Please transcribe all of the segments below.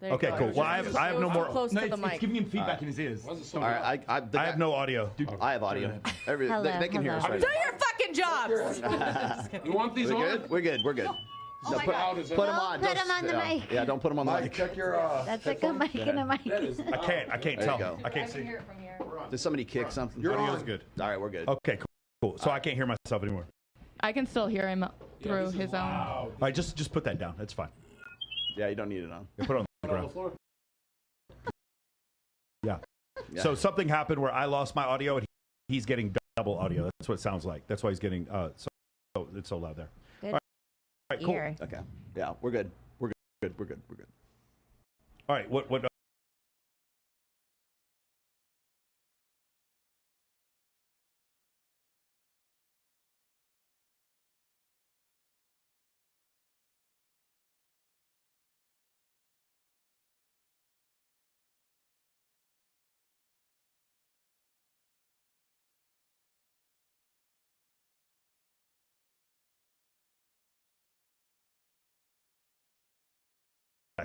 Okay, cool. Well, I have no more. Close to the mic. It's giving him feedback in his ears. All right, I have no audio. Dude, I have audio. They can hear us right Do your fucking jobs. You want these on? We're good. We're good. Oh my God. Put them on. Put them on the mic. Yeah, don't put them on the mic. Check your. That's like a mic and a mic. I can't tell. Go. I can't see. Hear it from here. Did somebody kick something? You're Audio's on. good. All right, we're good. Okay, cool. So I can't hear myself anymore. I can still hear him through his own. All right, just put that down. That's fine. Yeah, you don't need it on. Yeah, put it on the ground. floor. Yeah. So something happened where I lost my audio and he's getting double audio. That's what it sounds like. That's why he's getting so it's so loud there. Good. All right, cool. Ear. Okay. Yeah, we're good. We're good. We're good. All right, what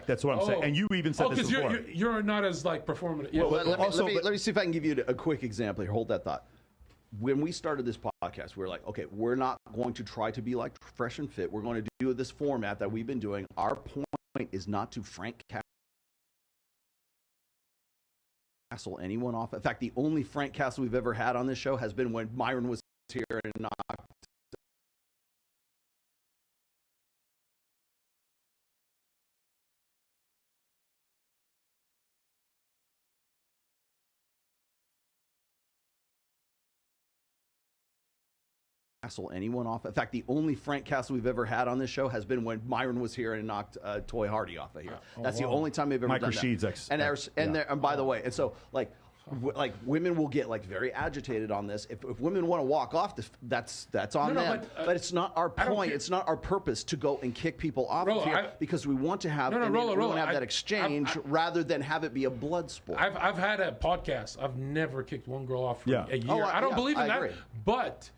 That's what I'm saying. And you even said this before. Because you're not as like performative. Yeah. Well, let me see if I can give you a quick example here. Hold that thought. When we started this podcast, we were like, okay, we're not going to try to be like Fresh and Fit. We're going to do this format that we've been doing. Our point is not to Frank Castle anyone off. In fact, the only Frank Castle we've ever had on this show has been when Myron was here and knocked anyone off. In fact, the only Frank Castle we've ever had on this show has been when Myron was here and knocked Toy Hardy off of here. That's the only time we've ever done that. And by the way, and so like women will get like very agitated on this. If women want to walk off, that's on them. But it's not our point. It's not our purpose to go and kick people off of here because we want to have that exchange rather than have it be a blood sport. I've had a podcast. I've never kicked one girl off for a year. I don't believe in that. Agree. But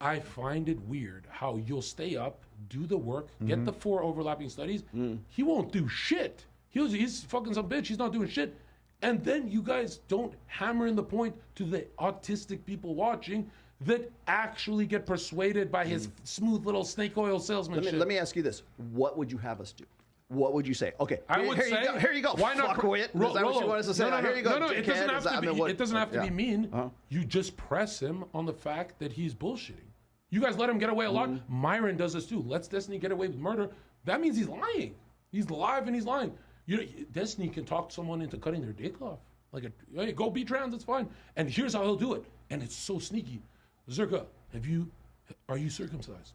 I find it weird how you'll stay up, do the work, get the 4 overlapping studies. He won't do shit. He's fucking some bitch. He's not doing shit. And then you guys don't hammer in the point to the autistic people watching that actually get persuaded by his smooth little snake oil salesmanship. Let me ask you this. What would you have us do? What would you say? Okay, I would say, here you go. Why not? Fuckwit. Is that what you want us to say? Here you go. No, it doesn't have to be. It doesn't have to be mean. You just press him on the fact that he's bullshitting. You guys let him get away a lot. Myron does this too. Lets Destiny get away with murder. That means he's lying. He's live and he's lying. Destiny can talk someone into cutting their dick off. Like, hey, go be trans, it's fine. And here's how he'll do it. And it's so sneaky. ZHERKA, are you circumcised?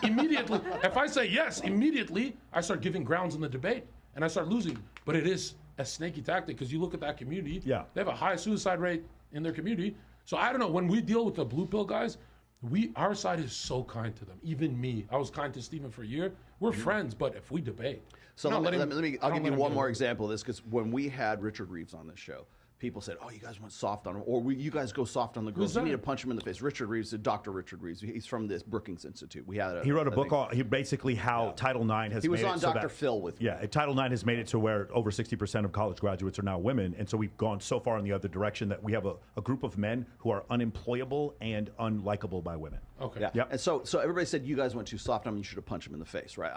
Immediately, if I say yes, immediately I start giving grounds in the debate and I start losing. But it is a snaky tactic because you look at that community. Yeah. They have a high suicide rate in their community. So I don't know. When we deal with the blue pill guys, our side is so kind to them. Even me, I was kind to Stephen for a year. We're friends, but if we debate, so I'll give you one more example of this because when we had Richard Reeves on this show, people said, "Oh, you guys went soft on him," or "You guys go soft on the girls." You need to punch him in the face. Richard Reeves, Dr. Richard Reeves. He's from this Brookings Institute. He wrote a book on basically how Title IX has. He was on Dr. Phil with me. Yeah, Title IX has made it to where over 60% of college graduates are now women, and so we've gone so far in the other direction that we have a group of men who are unemployable and unlikable by women. Okay. Yeah. Yep. And so everybody said you guys went too soft on him. You should have punched him in the face, right?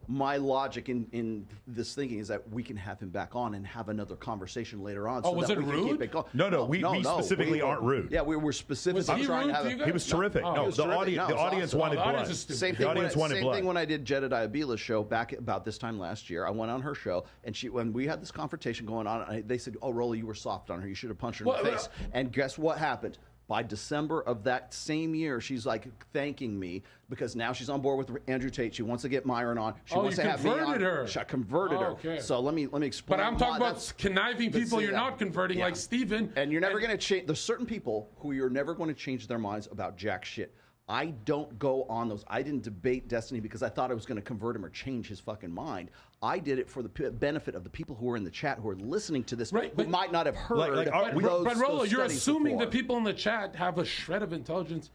My logic in this thinking is that we can have him back on and have another conversation later on. Oh, was it rude? No, we specifically aren't rude. Yeah, we were specifically trying to have him. He was terrific. The audience wanted blood. Same thing when I did JADA Diabila's show back about this time last year. I went on her show, and when we had this confrontation going on, they said, "Oh, Rolly, you were soft on her. You should have punched her in the face." And guess what happened? By December of that same year, she's like thanking me because now she's on board with Andrew Tate. She wants to get Myron on. She wants to have me on. I converted her. Okay. So let me explain. But I'm talking about conniving people you're not converting, like Stephen. And you're never going to change. There's certain people who you're never going to change their minds about jack shit. I don't go on those. I didn't debate Destiny because I thought I was going to convert him or change his fucking mind. I did it for the benefit of the people who are in the chat who are listening to this, who might not have heard but Rollo, you're assuming that people in the chat have a shred of intelligence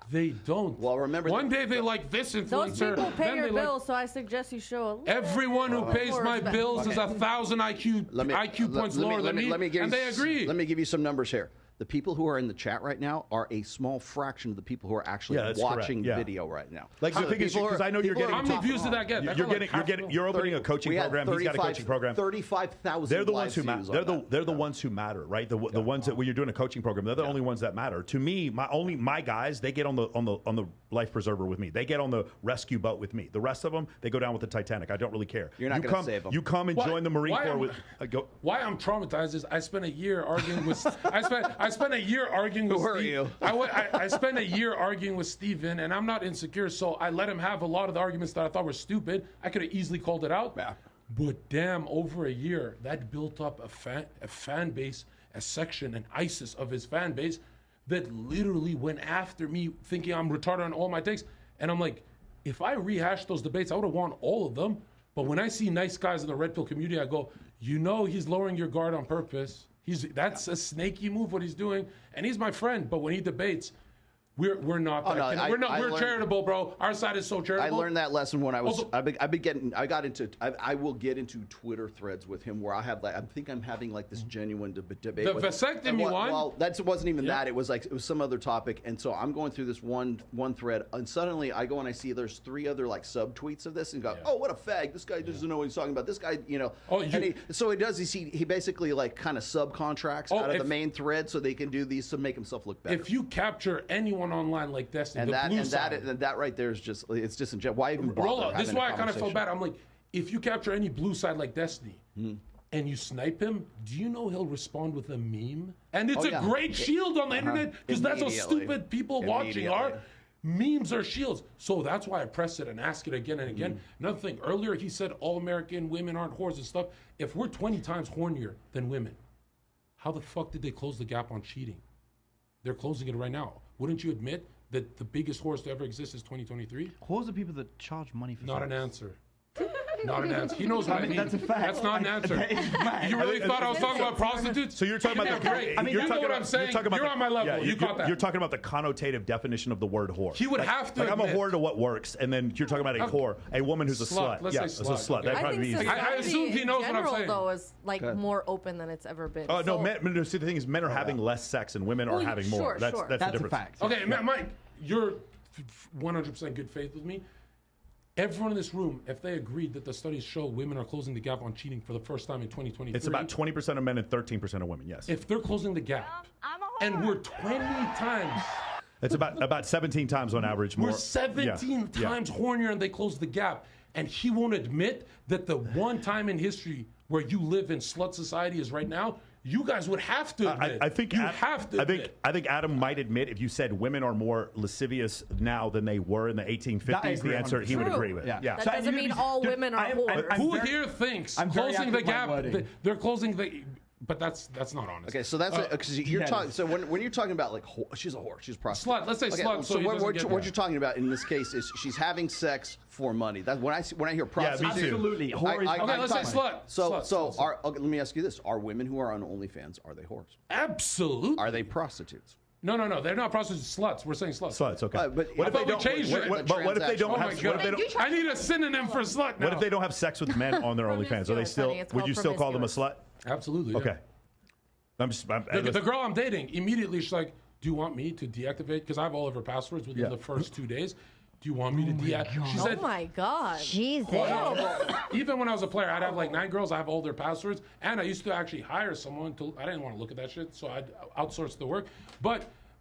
They don't. Well, remember one day they like this influencer. Those people pay then your they bills, so I suggest you show a little everyone who pays more my respect. bills is 1,000 IQ points lower than me, and they agree. Let me give you some numbers here. The people who are in the chat right now are a small fraction of the people who are actually watching video right now. Like the thing is, because I know you're getting. How many views did that get? You're opening a coaching program. He's got a coaching program. 35,000. They're the ones who matter. They're the ones who matter, right? The ones that when you're doing a coaching program, they're the only ones that matter. To me, my guys, they get on the life preserver with me. They get on the rescue boat with me. The rest of them, they go down with the Titanic. I don't really care. You're not going to save them. You come and join the Marine Corps with. Why I'm traumatized is I spent a year arguing with. I spent a year arguing with Who are Steve. you? I spent a year arguing with Steven, and I'm not insecure, so I let him have a lot of the arguments that I thought were stupid. I could have easily called it out. Yeah. But damn, over a year, that built up a fan base, a section, an ISIS of his fan base that literally went after me thinking I'm retarded on all my takes. And I'm like, if I rehashed those debates, I would have won all of them. But when I see nice guys in the Red Pill community, I go, you know he's lowering your guard on purpose. That's a snaky move what he's doing, and he's my friend. But when he debates, we're not. We're charitable, bro. Our side is so charitable. I learned that lesson when I was. I will get into Twitter threads with him where I have like I think I'm having like this genuine debate. The vasectomy one. Well, that wasn't even that. It was some other topic, and so I'm going through this one thread, and suddenly I go and I see there's 3 other like sub tweets of this, and go, oh, what a fag! This guy doesn't know what he's talking about. This guy, you know. So he does. He basically like kind of subcontracts out of the main thread so they can do these to make himself look better. If you capture anyone online like Destiny, that right there is just it's disingenuous. Why even bother? This is why I kind of felt bad. I'm like, if you capture any blue side like Destiny and you snipe him, do you know he'll respond with a meme? And it's a great shield on the internet because that's how stupid people watching are. Memes are shields. So that's why I press it and ask it again and again. Another thing, earlier he said all American women aren't whores and stuff. If we're 20 times hornier than women, how the fuck did they close the gap on cheating? They're closing it right now. Wouldn't you admit that the biggest whores to ever exist is 2023? Whores are people that charge money for Not sex. an answer. Not an answer. He knows what I mean. That's a fact. That's not an answer. You really thought I was talking about prostitutes? So you're talking about the break. I mean, you know what I'm saying? You're on my level. You caught that. You're talking about the connotative definition of the word whore. He would have to. Like I'm a whore to what works, and then you're talking about a whore, a woman who's a slut. Let's say slut. It's a slut. That I probably think means. I assume he knows what I'm saying. though, is like more open than it's ever been. Oh no, men. See, the thing is, men are having less sex, and women are having more. That's the difference. A fact. Okay, Mike, you're 100% good faith with me. Everyone in this room, if they agreed that the studies show women are closing the gap on cheating for the first time in 2023. It's about 20% of men and 13% of women, yes. If they're closing the gap, and we're 20 times. It's about 17 times on average more. We're 17 times hornier and they close the gap. And he won't admit that the one time in history where you live in slut society is right now. You guys would have to admit. I think have to admit. I think Adam might admit if you said women are more lascivious now than they were in the 1850s, the answer he would agree with. That doesn't mean all women are whores. Who here thinks closing the gap? They're closing the. But that's not honest. Okay, so that's because you're talking. So when you're talking about like she's a whore, she's a prostitute. Slut. Let's say slut. So what you're talking about in this case is she's having sex for money. That's when I hear prostitute. Me too. Absolutely. Okay, let's say slut. So let me ask you this: are women who are on OnlyFans are they whores? Absolutely. Are they prostitutes? No, they're not prostitutes. Sluts. We're saying sluts. Sluts. Okay. But what if they don't change it? But what if they don't Oh my have? God. I need a synonym for slut now. What if they don't have sex with men on their OnlyFans? Are they still? Would you still call them a slut? Absolutely. Okay. The girl I'm dating, immediately she's like, do you want me to deactivate? Because I have all of her passwords within the first 2 days. Do you want me to deactivate? She said, oh my God. Jesus. even when I was a player, I'd have like 9 girls. I have all their passwords. And I used to actually hire someone to, I didn't want to look at that shit. So I'd outsource the work.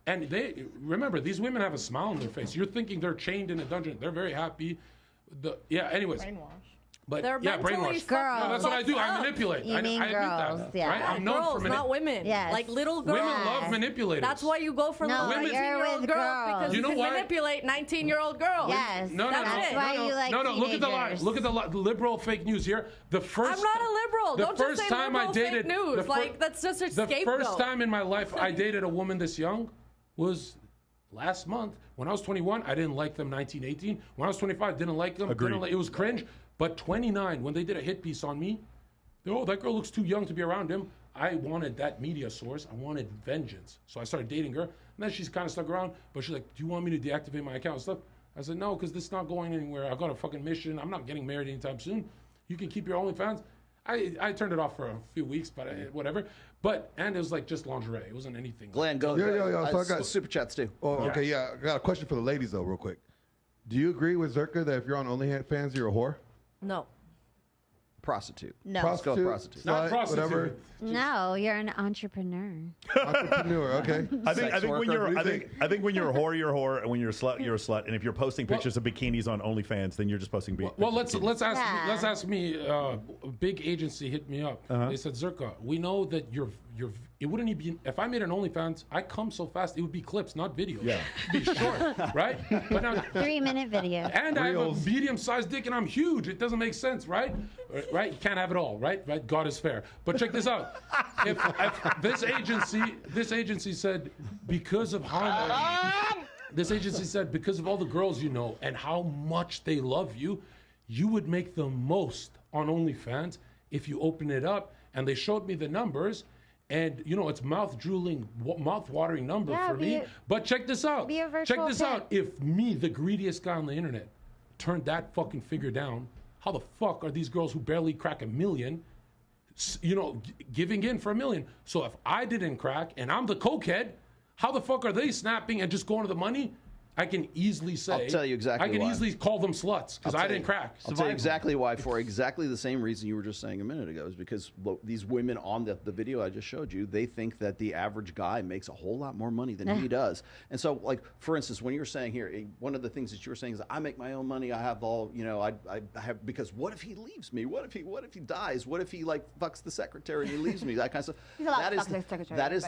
And they, remember, these women have a smile on their face. You're thinking they're chained in a dungeon. They're very happy. Anyways. Brainwash. But They're brainwash. Girls. No, that's what I do. I manipulate. You mean I girls, admit that. yeah. Right? I'm known Girls, for not women. Yes. Like little girls. Women love manipulators. That's why you go for No, little you're 19-year-old with girls girls. because You you know can why? manipulate 19-year-old girls. Yes. That's why you like No, look at the lie. teenagers. Look at the liberal fake news here. I'm not a liberal. Don't just say liberal fake news. That's just a scapegoat. The first time in my life I dated a woman this young was last month. When I was 21, I didn't like them 19, 18. When I was 25, didn't like them. It was cringe. But 29, when they did a hit piece on me, oh, that girl looks too young to be around him. I wanted that media source. I wanted vengeance. So I started dating her. And then she's kind of stuck around. But she's like, do you want me to deactivate my account and stuff? I said, no, because this is not going anywhere. I got a fucking mission. I'm not getting married anytime soon. You can keep your OnlyFans. I turned it off for a few weeks, but whatever. And it was like just lingerie. It wasn't anything. Glenn, go. Yo. So I got super chats too. Oh, okay, yeah. I got a question for the ladies though, real quick. Do you agree with ZHERKA that if you're on OnlyFans, you're a whore? No. Prostitute. No. Prostitute, prostitute. Not prostitute. Whatever. No, you're an entrepreneur. Entrepreneur, okay. I think when you're a whore, you're a whore, and when you're a slut, you're a slut. And if you're posting pictures of bikinis on OnlyFans, then you're just posting. Well, let's ask me. A big agency hit me up. They said, ZHERKA, we know that you're. It wouldn't even be if I made an OnlyFans. I come so fast, it would be clips, not videos. Yeah, it'd be short, right? But now 3-minute video. And I have a medium-sized dick, and I'm huge. It doesn't make sense, right? Right? You can't have it all, right? Right? God is fair. But check this out. If this agency said because of how this agency said because of all the girls you know and how much they love you, you would make the most on OnlyFans if you open it up. And they showed me the numbers. And, you know, it's mouth-watering number for me. But check this out. Check this out. If me, the greediest guy on the internet, turned that fucking figure down, how the fuck are these girls who barely crack 1 million, you know, giving in for 1 million? So if I didn't crack and I'm the cokehead, how the fuck are they snapping and just going to the money? I can easily say. I'll tell you exactly why. I can easily call them sluts because I didn't crack. I'll tell you exactly why. For exactly the same reason you were just saying a minute ago, is because these women on the video I just showed you, they think that the average guy makes a whole lot more money than he does. And so, like, for instance, when you're saying here, one of the things that you were saying is, I make my own money. I have all, you know, I have, because what if he leaves me? What if he dies? What if he like fucks the secretary and he leaves me? That kind of stuff. That is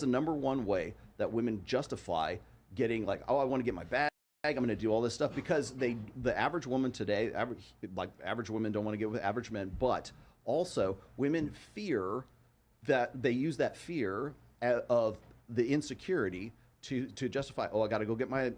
the number one way that women justify getting like, oh, I want to get my bag, I'm going to do all this stuff, because the average woman today, average women don't want to get with average men, but also women fear that they use that fear of the insecurity to justify, oh, I got to go get my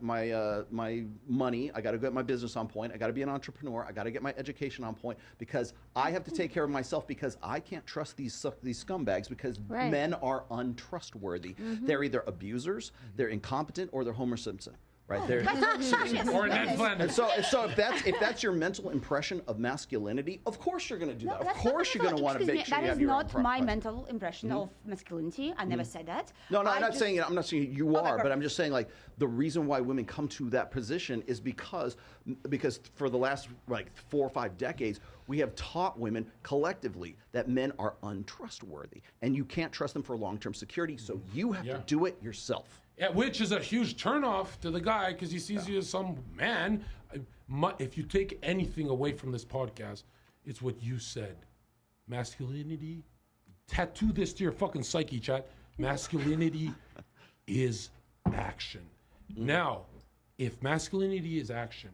money, I got to get my business on point, I got to be an entrepreneur, I got to get my education on point, because I have to take care of myself, because I can't trust these scumbags, because men are untrustworthy. They're either abusers, they're incompetent, or they're Homer Simpson. Right there, or Ned Flanders. And so if that's your mental impression of masculinity, of course you're going to do that. Of course you're going to want to make sure you have your own. That is not my mental impression of masculinity. I never said that. No, I'm not saying you are, but I'm just saying, like, the reason why women come to that position is because for the last like 4 or 5 decades, we have taught women collectively that men are untrustworthy, and you can't trust them for long-term security. So you have to do it yourself. Yeah, which is a huge turnoff to the guy, because he sees you as some man. If you take anything away from this podcast, it's what you said. Masculinity, tattoo this to your fucking psyche, chat. Masculinity is action. Now, if masculinity is action,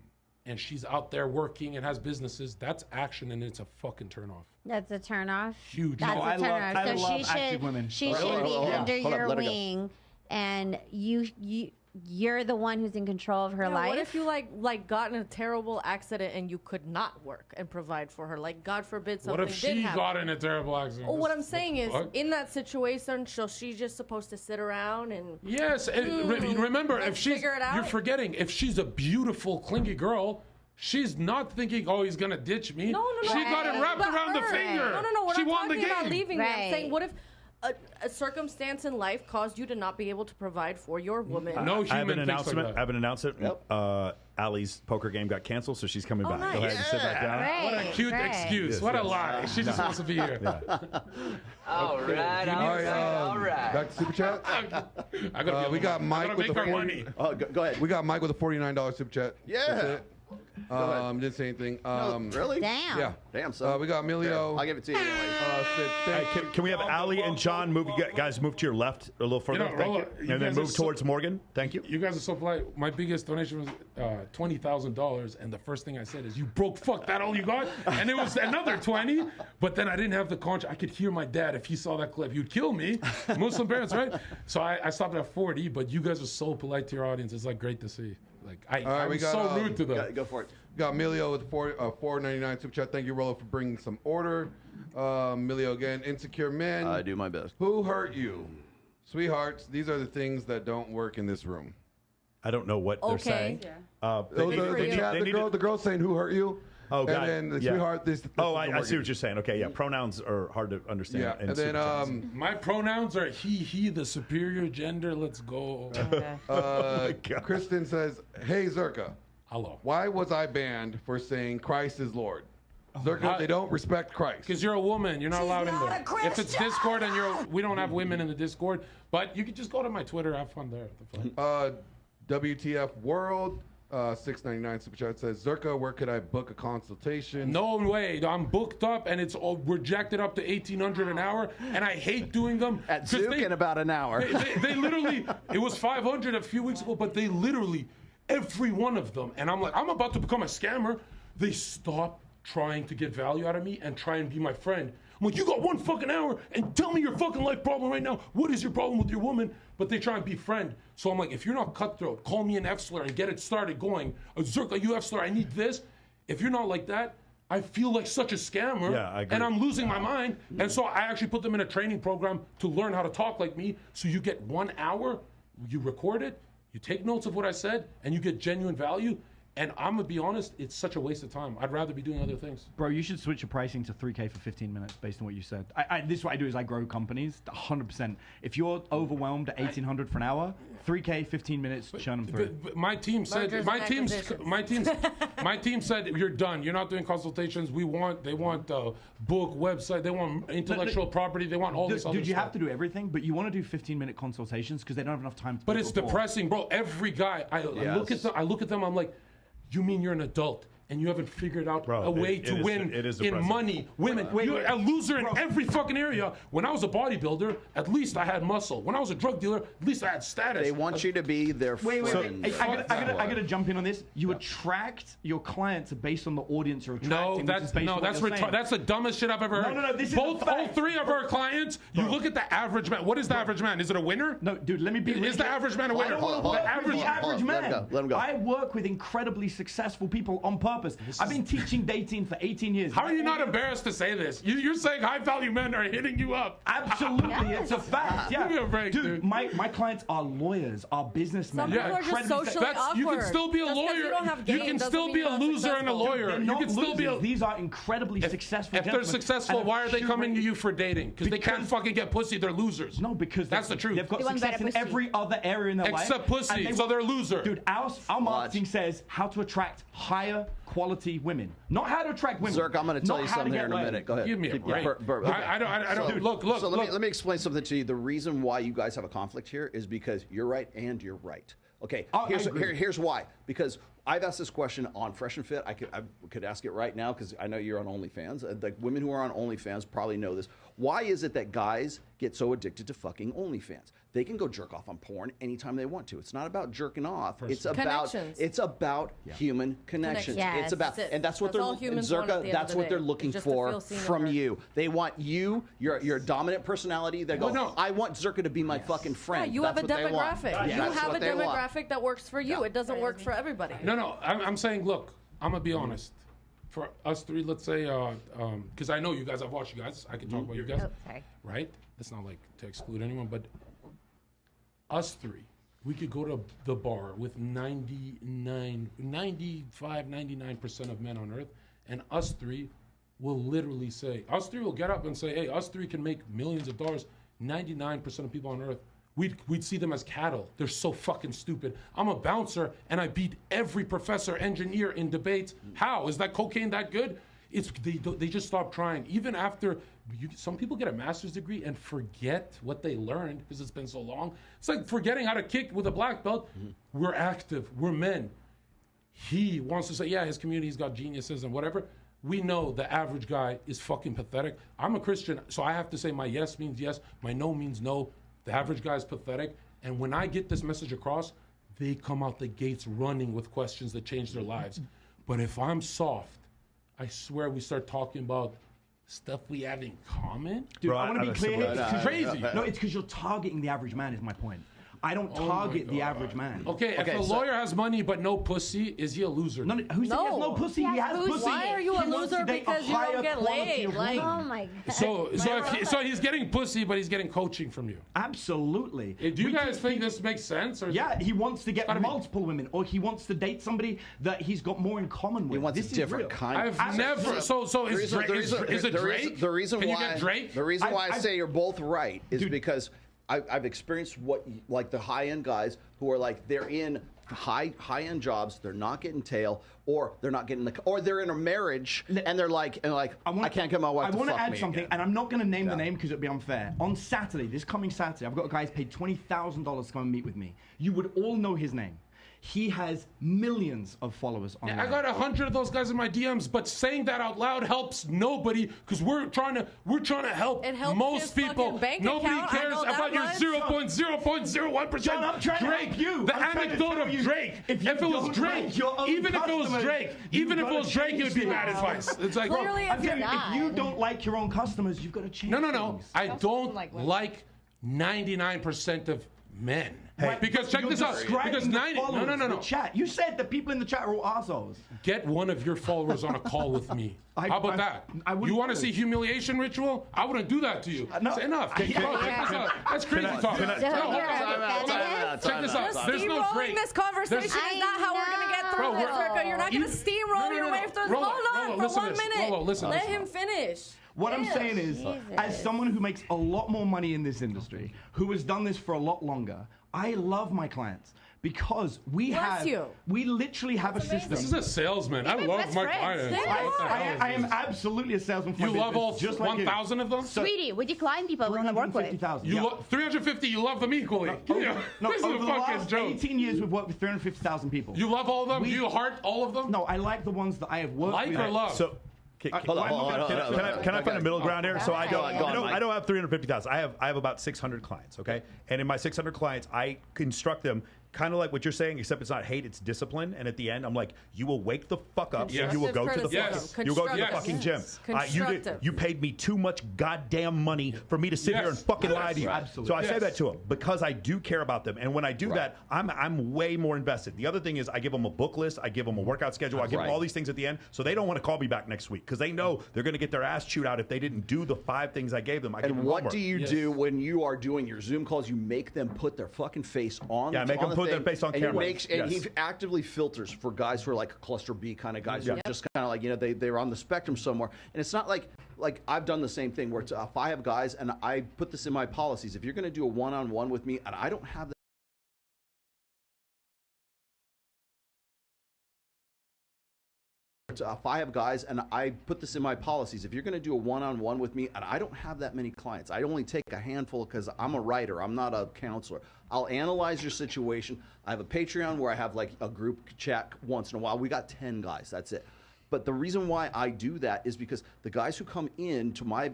and she's out there working and has businesses, that's action, and it's a fucking turnoff. That's a turnoff? Huge. That's a turnoff. I love active women. She should be under your wing. And you're the one who's in control of her life. What if you like got in a terrible accident and you could not work and provide for her? Like, God forbid something did happen. What if she got in a terrible accident? Well, what I'm saying is, in that situation, she's just supposed to sit around and yes. And remember, if you're forgetting, if she's a beautiful, clingy girl, she's not thinking, oh, he's gonna ditch me. No. She got it wrapped around the finger. No. We're she not won the talking game. about leaving me. I'm saying, what if a circumstance in life caused you to not be able to provide for your woman? No human I have an announcement. like I have an announcent. Yep. Allie's poker game got canceled, so she's coming back. Nice. Go ahead and sit back down. Right, what a cute excuse. Yes, what a lie. She just wants to be here. All right. Back to Super Chat. I gotta we got Mike with the 40. Money. Oh, go ahead. We got Mike with a $49 Super Chat. Yeah. That's it. Didn't say anything. Really? Damn. Yeah. Damn, son. We got Emilio. I'll give it to you anyway. Hey, can we have Allie and John move? Guys, move to your left a little further. Thank you. And then move towards Morgan. Thank you. You guys are so polite. My biggest donation was $20,000, and the first thing I said is, "You broke fuck. That all you got?" And it was another 20. But then I didn't have the conscience. I could hear my dad, if he saw that clip, he'd kill me. Muslim parents, right? So I stopped at 40. But you guys are so polite to your audience. It's like great to see. Like I'm so rude to them. Go for it. We got Emilio with $4.99 Super Chat. Thank you, Rollo, for bringing some order. Millie again. Insecure men. I do my best. Who hurt you? Sweethearts, these are the things that don't work in this room. I don't know what they're saying. Yeah. The girl saying who hurt you. Oh, got and then it. the sweetheart. I see what you're saying. Okay, yeah. Pronouns are hard to understand. Yeah, and then my pronouns are he, the superior gender. Let's go. Kristen says, "Hey Zherka, hello. Why was I banned for saying Christ is Lord? Zherka, they don't respect Christ. Because you're a woman. You're not allowed in there. If it's Discord and we don't have women in the Discord, but you can just go to my Twitter. Have fun there. WTF World. 6.99 super chat says, Zherka, where could I book a consultation? No way. I'm booked up and it's all rejected up to $1,800 an hour, and I hate doing them. At Zook in about an hour. They literally, it was $500 a few weeks ago, but they literally, every one of them, and I'm like, I'm about to become a scammer. They stop trying to get value out of me and try and be my friend. I'm like, you got 1 fucking hour and tell me your fucking life problem right now. What is your problem with your woman? But they try and be friend. So I'm like, if you're not cutthroat, call me an F-slur and get it started going. Zherka, you F-slur, I need this. If you're not like that, I feel like such a scammer. Yeah, I agree. And I'm losing my mind. And so I actually put them in a training program to learn how to talk like me. So you get 1 hour, you record it, you take notes of what I said, and you get genuine value. And I'm going to be honest, it's such a waste of time. I'd rather be doing other things. Bro, you should switch your pricing to $3K for 15 minutes based on what you said. This is what I do is I grow companies 100%. If you're overwhelmed at $1,800 for an hour, 3K, 15 minutes, churn them through. But my team said, my team said, you're done. You're not doing consultations. They want book, website. They want intellectual property. They want all this other stuff. Dude, you have to do everything, but you want to do 15-minute consultations because they don't have enough time to. But it's depressing, bro. Every guy, I look at them. I'm like, you mean you're an adult and you haven't figured out a way to win in money, women? You're a loser in every fucking area. When I was a bodybuilder, at least I had muscle. When I was a drug dealer, at least I had status. They want you to be their friend. I gotta jump in on this. You attract your clients based on the audience you're attracting. That's the dumbest shit I've ever heard. No, this is all 3 of our clients. You look at the average man. What is the average man? Is it a winner? No, dude. Let me be. Is the average man a winner? The average man. Let him go. I work with incredibly successful people on purpose. I've been teaching dating for 18 years. How are you not embarrassed to say this? You're saying high-value men are hitting you up. Absolutely, it's a fact. Yeah. Give me a break, dude. My clients are lawyers, are businessmen. Some people are just socially awkward. You can still be a lawyer. You can still be a loser and a lawyer. You can still be. These are incredibly successful. If they're successful, why are they coming to you for dating? Because they can't fucking get pussy. They're losers. No, because that's the truth. They've got success in every other area in their life. Except pussy, so they're losers. Dude, our marketing says how to attract higher quality women, not how to attract women. Zherka, I'm going to tell you something here in a minute. Go ahead. Give me a break. I don't. Look. So let me explain something to you. The reason why you guys have a conflict here is because you're right and you're right. Okay. Here's why. Because I've asked this question on Fresh and Fit. I could ask it right now because I know you're on OnlyFans. The women who are on OnlyFans probably know this. Why is it that guys get so addicted to fucking OnlyFans? They can go jerk off on porn anytime they want to. It's not about jerking off. It's about human connections. Yes. It's about, and that's what Zherka. That's what they're looking for from you. They want you. You're a dominant personality. They go, I want Zherka to be my fucking friend. Yeah, you have a demographic. You have a demographic that works for you. It doesn't work for everybody. No. I'm saying, look. I'm gonna be honest. For us 3, let's say, because I know you guys. I've watched you guys. I can talk about you guys. Okay. Right? It's not like to exclude anyone, but us 3, we could go to the bar with 99% of men on earth, and us 3 will literally say, us 3 will get up and say, hey, us 3 can make millions of dollars. 99% of people on earth, we'd see them as cattle. They're so fucking stupid. I'm a bouncer, and I beat every professor, engineer in debates. How? Is that cocaine that good? They just stop trying. Even after, some people get a master's degree and forget what they learned because it's been so long. It's like forgetting how to kick with a black belt. We're active. We're men. He wants to say, yeah, his community's got geniuses and whatever. We know the average guy is fucking pathetic. I'm a Christian, so I have to say my yes means yes, my no means no. The average guy is pathetic. And when I get this message across, they come out the gates running with questions that change their lives. But if I'm soft, I swear we start talking about stuff we have in common. Dude, I want to be clear. It's crazy. No, it's because you're targeting the average man is my point. I don't target the average man. Okay, if a lawyer has money but no pussy, is he a loser? No, who said he has no pussy? He has pussy. Why are you a loser because you don't get laid? Like, oh my God. So he's getting pussy, but he's getting coaching from you. Absolutely. Do you guys think this makes sense? Or yeah, he wants to get multiple women, or he wants to date somebody that he's got more in common with. He wants this a different kind. I've never. So is it Drake? The reason Can why you get Drake? The reason why I say you're both right is because I've experienced what like the high-end guys who are like they're in high-end jobs, they're not getting tail, or they're not getting or they're in a marriage and they're like I can't get my wife. I want to add me something, again. and I'm not going to name the name because it'd be unfair. On Saturday, this coming Saturday, I've got a guy who's paid $20,000 to come and meet with me. You would all know his name. He has millions of followers online. I got 100 of those guys in my DMs, but saying that out loud helps nobody because we're trying to help most people. Nobody cares about your 0.001%. Drake, the anecdote of Drake. If it was Drake, even if it was Drake, it would be bad advice. It's like, clearly, if you don't like your own customers, you've got to change. No. I don't like 99% of men. Because check this out. Because 90. No. Chat. You said the people in the chat are all assholes. Get one of your followers on a call with me. How about that? You want to see humiliation ritual? I wouldn't do that to you. No. Say enough. Check this out. That's crazy talk. Check this out. There's no Drake. This conversation is not how we're gonna get through this, ZHERKA. You're not gonna steamroll your way through. Hold on for 1 minute. Let him finish. What I'm saying is, as someone who makes a lot more money in this industry, who has done this for a lot longer, I love my clients because we literally have a system. This is a salesman. I love my clients. I am absolutely a salesman for you love all 1,000 of them? Sweetie, we decline people we want to work with. 350, you love them equally. No, this is over a the fucking last joke. 18 years, we've worked with 350,000 people. You love all of them? Do you heart all of them? No, I like the ones that I have worked with. Like or love? Can I find a middle ground here? So I don't have 350,000. I have about 600 clients, okay? And in my 600 clients, I instruct them kind of like what you're saying, except it's not hate, it's discipline. And at the end, I'm like, you will wake the fuck up and you will go to the fucking gym. You paid me too much goddamn money for me to sit here and fucking lie to you. Absolutely. So I say that to them because I do care about them. And when I do that, I'm way more invested. The other thing is I give them a book list, I give them a workout schedule, I give them all these things at the end, so they don't want to call me back next week because they know they're going to get their ass chewed out if they didn't do the 5 things I gave them. And what do you do when you are doing your Zoom calls? You make them put their fucking face on. Yeah, make them put their face on camera. And he actively filters for guys who are like cluster B kind of guys who are just kind of like, they're on the spectrum somewhere. And it's not like I've done the same thing where if I have guys and I put this in my policies, if you're going to do a one-on-one with me and I don't have that. If I have guys and I put this in my policies, if you're going to do a one-on-one with me and I don't have that many clients, I only take a handful because I'm a writer, I'm not a counselor. I'll analyze your situation. I have a Patreon where I have like a group chat once in a while. We got 10 guys, that's it. But the reason why I do that is because the guys who come in to my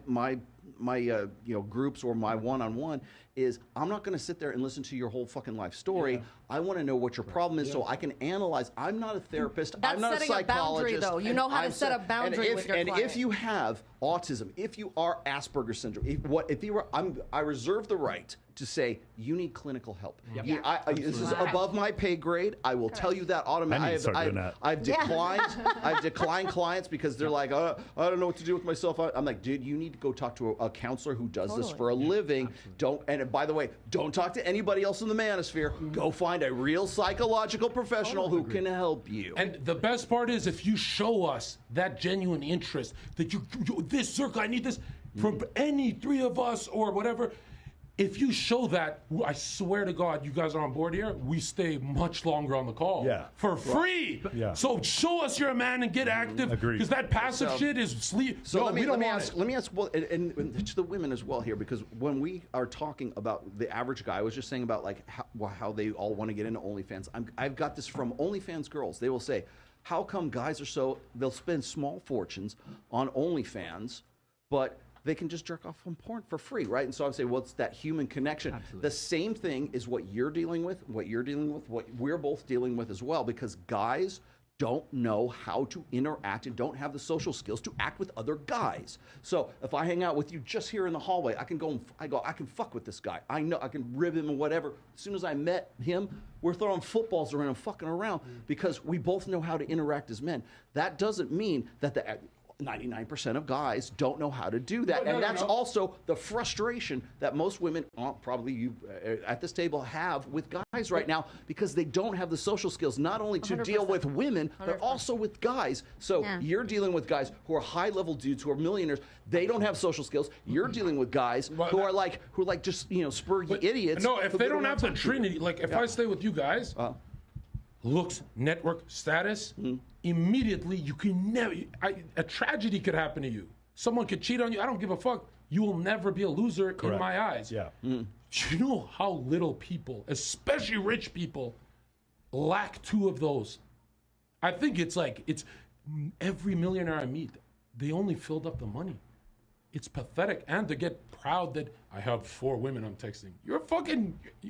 groups or my one-on-one is I'm not going to sit there and listen to your whole fucking life story. I want to know what your problem is so I can analyze. I'm not a therapist. I'm not a psychologist. That's setting a boundary, though. You know how to set a boundary with your client. And if you have autism, if you are Asperger's syndrome, I reserve the right to say you need clinical help. This is above my pay grade. I will tell you that automatically. I've declined clients because they're like, I don't know what to do with myself. I'm like, dude, you need to go talk to a counselor who does this for a living. And by the way, don't talk to anybody else in the manosphere. Go find a real psychological professional who can help you. And the best part is if you show us that genuine interest that this ZHERKA, I need this from any 3 of us or whatever. If you show that, I swear to God, you guys are on board here, we stay much longer on the call. For free. So show us you're a man and get active. Because that passive shit is sleep. So let me ask, well, and to the women as well here, because when we are talking about the average guy, I was just saying about like how they all want to get into OnlyFans. I've got this from OnlyFans girls. They will say, how come guys are they'll spend small fortunes on OnlyFans, but they can just jerk off on porn for free, right? And so I would say, well, it's that human connection. Absolutely. The same thing is what you're dealing with, what we're both dealing with as well, because guys don't know how to interact and don't have the social skills to act with other guys. So if I hang out with you just here in the hallway, I can go, I can fuck with this guy. I know I can rib him or whatever. As soon as I met him, we're throwing footballs around and fucking around because we both know how to interact as men. That doesn't mean that the 99% of guys don't know how to do that. And that's also the frustration that most women, probably you at this table, have with guys right now, because they don't have the social skills, not only to 100%. Deal with women, but also with guys. So you're dealing with guys who are high-level dudes, who are millionaires. They don't have social skills. You're dealing with guys who are like just, you know, spurgy idiots. No, if they don't have the trinity, like if I stay with you guys, looks, network, status, immediately you can never, a tragedy could happen to you. Someone could cheat on you. I don't give a fuck. You will never be a loser in my eyes. Yeah. You know how little people, especially rich people, lack two of those? I think it's like, it's every millionaire I meet, they only filled up the money. It's pathetic. And to get proud that I have 4 women I'm texting. You're fucking,